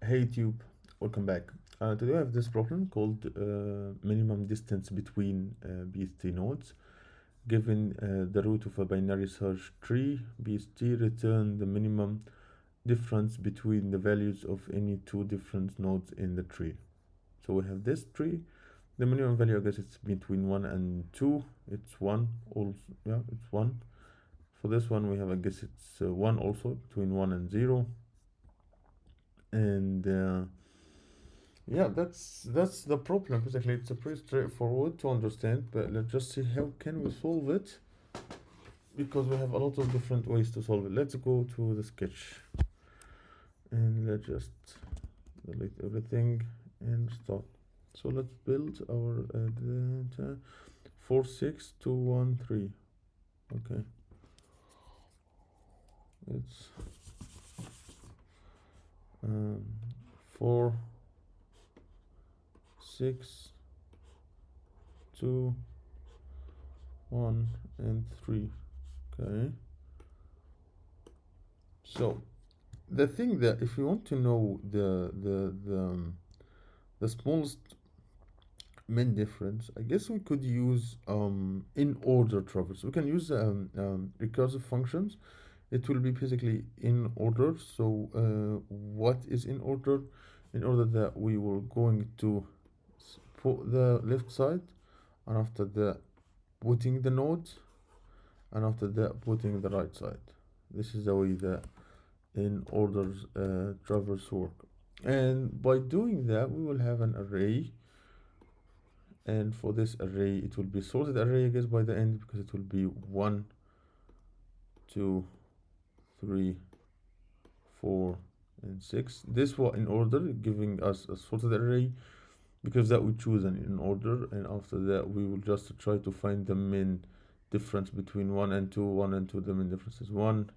Hey Tube, welcome back. Today I have this problem called minimum distance between BST nodes. Given the root of a binary search tree, BST return the minimum difference between the values of any two different nodes in the tree. So we have this tree. The minimum value, I guess it's between 1 and 2. It's 1 also. Yeah, it's 1. For this one we have, I guess it's 1 also, between 1 and 0. And yeah, that's the problem. Basically, it's a pretty straightforward to understand, but let's just see how can we solve it, because we have a lot of different ways to solve it. Let's go to the sketch and let's just delete everything and start. So let's build our data 46213. Okay, it's 4 6 2 1 and 3. Okay, so the thing that if you want to know the smallest min difference, I guess we could use InOrder traverse. We can use recursive functions. It will be basically in order. So what is in order? In order that we were going to put the left side, and after that putting the nodes, and after that putting the right side. This is the way that InOrder traverse work. And by doing that we will have an array, and for this array it will be sorted array, I guess, by the end, because it will be 1 2 3 4 and 6. This was in order, giving us a sorted array, because that we choose an in order, and after that we will just try to find the min difference between 1 and 2. 1 and 2, the min difference is 1.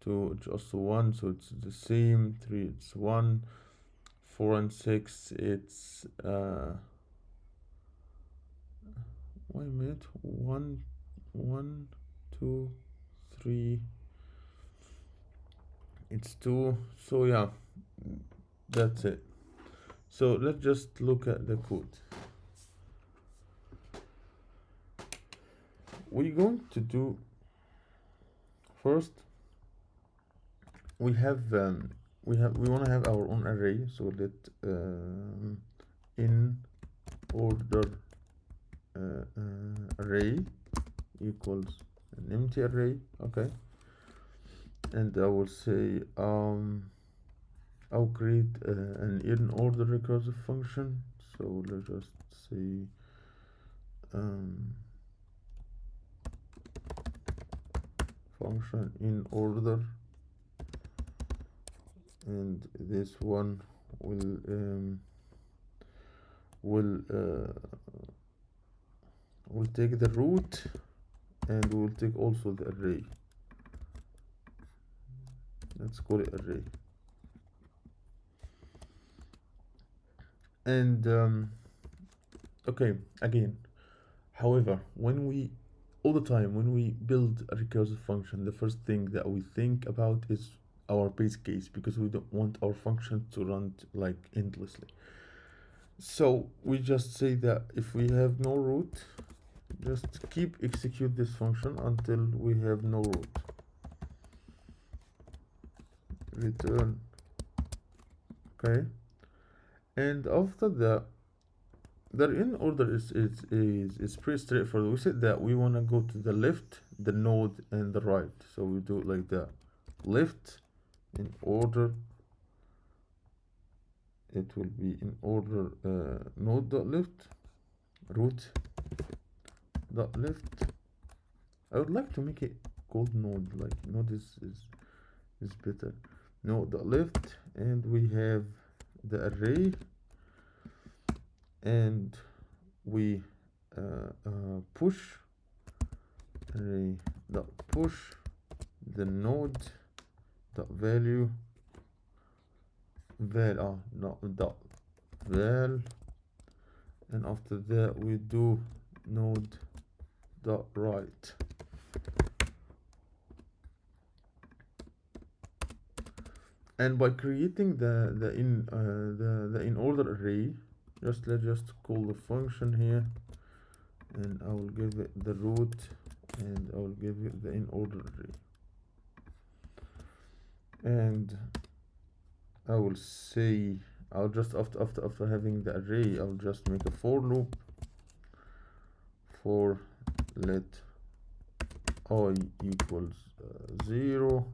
2 it's also 1, so it's the same. 3 it's 1. 4 and 6 it's wait a minute, 1 1 2 3 it's 2. So yeah, that's it. So let's just look at the code. We're going to do first, we want to have our own array. So let in order array equals an empty array. Okay, and I will say I'll create an in order recursive function. So let's just say function in order, and this one will take the root, and we'll take also the array. Let's call it array. And okay, again, however, all the time when we build a recursive function, the first thing that we think about is our base case, because we don't want our function to run like endlessly. So we just say that if we have no root, just keep execute this function until we have no root. Return. Okay, and after that, the in order is pretty straightforward. We said that we want to go to the left, the node, and the right. So we do it like that. Left in order, it will be in order node dot left, root dot left. I would like to make it called node, like node is better. Node dot left, and we have the array, and we push array dot push the node dot value val dot val, and after that we do node dot right. And by creating the in order array, let's just call the function here, and I will give it the root, and I will give it the in order array, and I will say, I'll just after having the array, I'll just make a for loop for let I equals 0,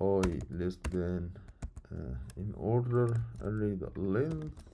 I less than in order array dot length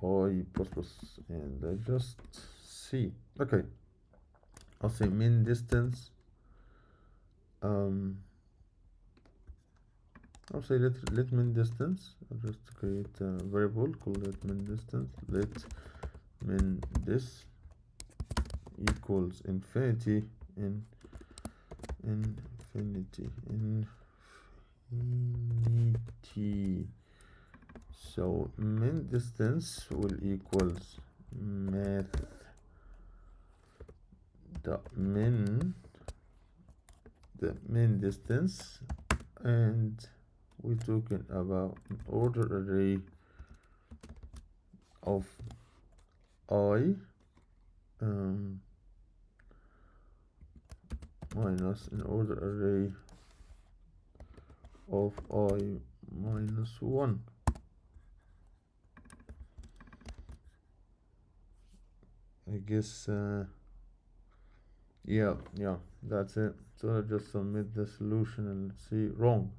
I plus plus, and I just see, okay, I'll say min distance, I'll say let min distance. I'll just create a variable called let min distance. Let min dis equals infinity infinity. So min distance will equals math dot min, the min distance, and we're talking about an order array of I minus an order array of I minus 1. I guess yeah, that's it. So I just submit the solution and see, wrong,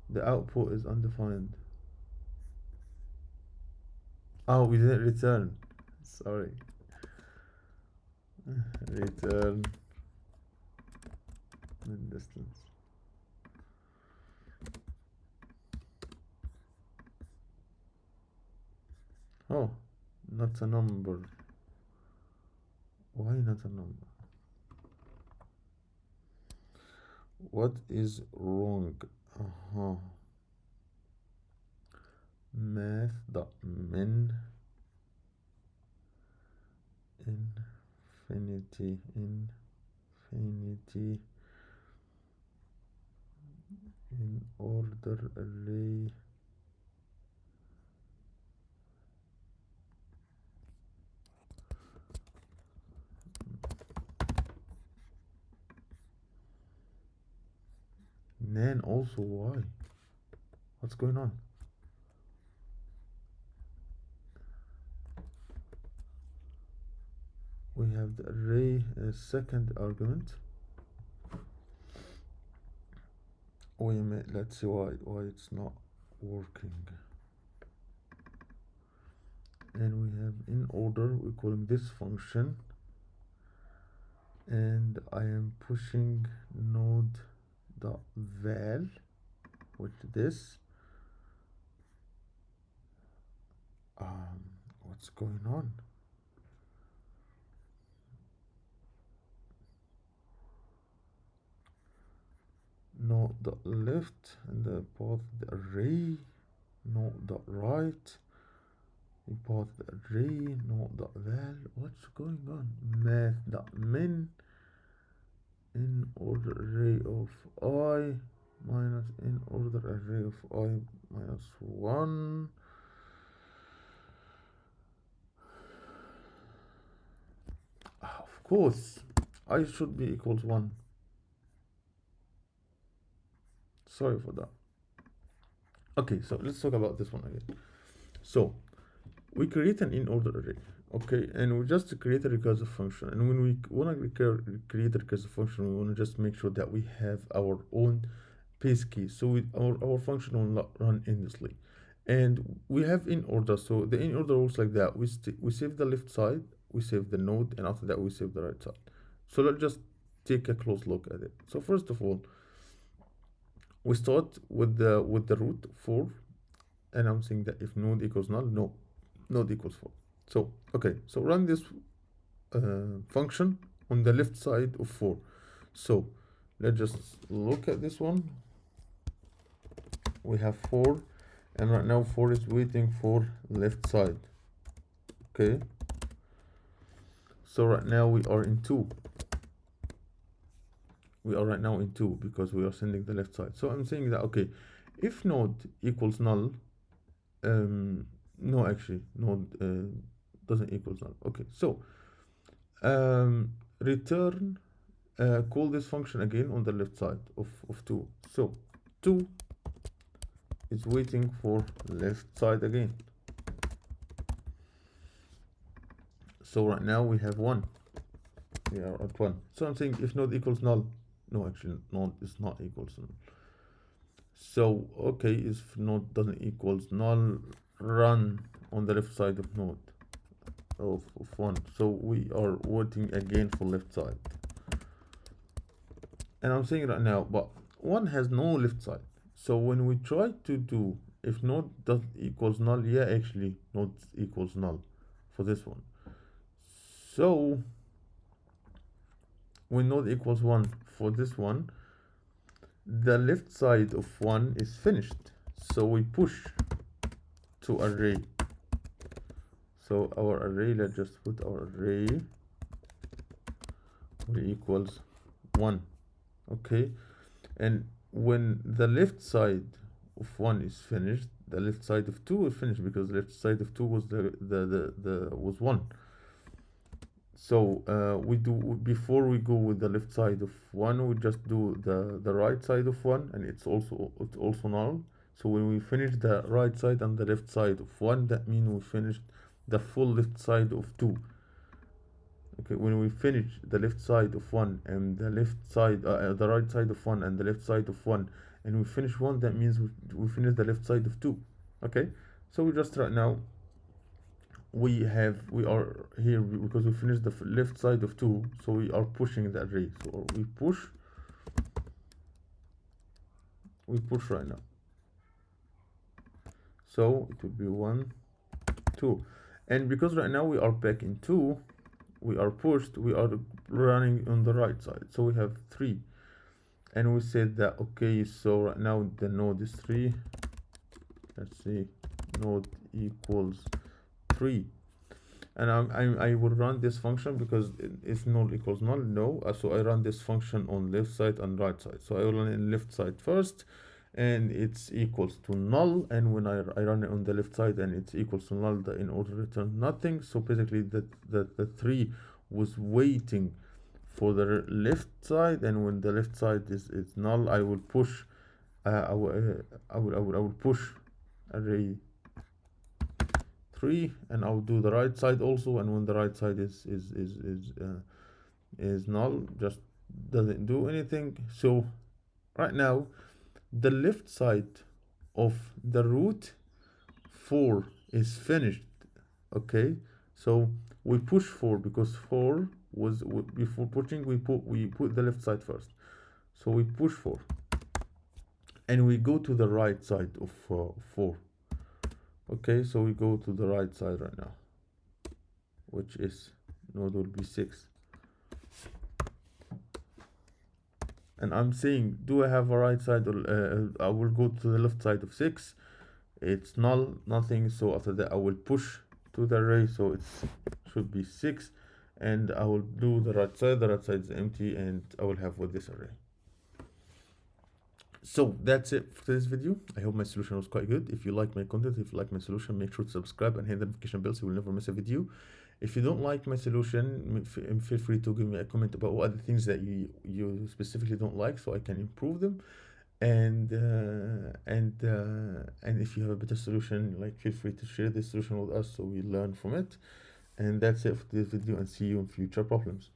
the output is undefined. Oh, we didn't return, sorry. Return min distance. Oh, not a number. Why not a number? What is wrong? Math dot min infinity in order array then also why? What's going on? We have the array as second argument. Wait a minute, let's see why it's not working. And we have in order, we're calling this function, and I am pushing node dot val with this. What's going on? Node dot left and the path the array, node dot right, import the array, node dot val. What's going on? Math dot min in order array of I minus in order array of I minus 1. Of course, I should be equals 1. Sorry for that. Okay, so let's talk about this one again. So we create an in order array, okay, and we just create a recursive function, and when we want to create a recursive function, we want to just make sure that we have our own base case, so our function will not run endlessly. And we have in order, so the in order works like that. We save the left side, we save the node, and after that we save the right side. So let's just take a close look at it. So first of all, we start with the root 4, and I'm saying that if node equals null, no, node equals 4. So okay, so run this function on the left side of 4. So let's just look at this one. We have 4, and right now 4 is waiting for left side. Okay, so right now we are in 2. we are right now in 2 because we are sending the left side. So I'm saying that, okay, if node equals null, no, actually node doesn't equals null. Okay, so return, call this function again on the left side of 2. So 2 is waiting for left side again. So right now we have 1. We are at 1. So I'm saying if node equals null, no, actually node is not equals null. So okay, if node doesn't equals null, run on the left side of node of 1. So we are waiting again for left side. And I'm saying right now, but 1 has no left side. So when we try to do if node does equals null, yeah, actually node equals null for this one. So when node equals 1 for this one, the left side of 1 is finished. So we push to array. So our array, let's just put our array equals 1. Okay, and when the left side of 1 is finished, the left side of 2 is finished, because the left side of 2 was was 1. So we do, before we go with the left side of 1, we just do the right side of 1, and it's also null. So when we finish the right side and the left side of 1, that means we finished the full left side of 2. Okay, when we finish the left side of 1 and the left side, the right side of 1 and the left side of 1, and we finish 1, that means we finish the left side of 2. Okay, so we just right now we are here because we finished the left side of 2, so we are pushing the array. So we push right now. So it would be 1, 2, and because right now we are back in 2, we are pushed, we are running on the right side, so we have 3, and we said that, okay, so right now the node is 3. Let's see, node equals 3, and I will run this function because it's null equals null, no. So I run this function on left side and right side. So I will run in left side first, and it's equals to null, and when I run it on the left side and it's equals to null, the InOrder returns nothing. So basically the 3 was waiting for the left side, and when the left side is null, I will push I will push array 3, and I'll do the right side also, and when the right side is null, just doesn't do anything. So right now the left side of the root 4 is finished. Okay, so we push 4 because 4 was, before pushing we put the left side first. So we push 4 and we go to the right side of 4. Okay, so we go to the right side right now, which is node will be 6. And I'm saying, do I have a right side, or I will go to the left side of 6. It's null, nothing. So after that I will push to the array, so it should be 6, and I will do the right side. The right side is empty, and I will have with this array. So that's it for this video. I hope my solution was quite good. If you like my content, if you like my solution, make sure to subscribe and hit the notification bell so you will never miss a video. If you don't like my solution, feel free to give me a comment about what other things that you specifically don't like, so I can improve them. And if you have a better solution, like, feel free to share this solution with us so we learn from it. And that's it for this video, and see you in future problems.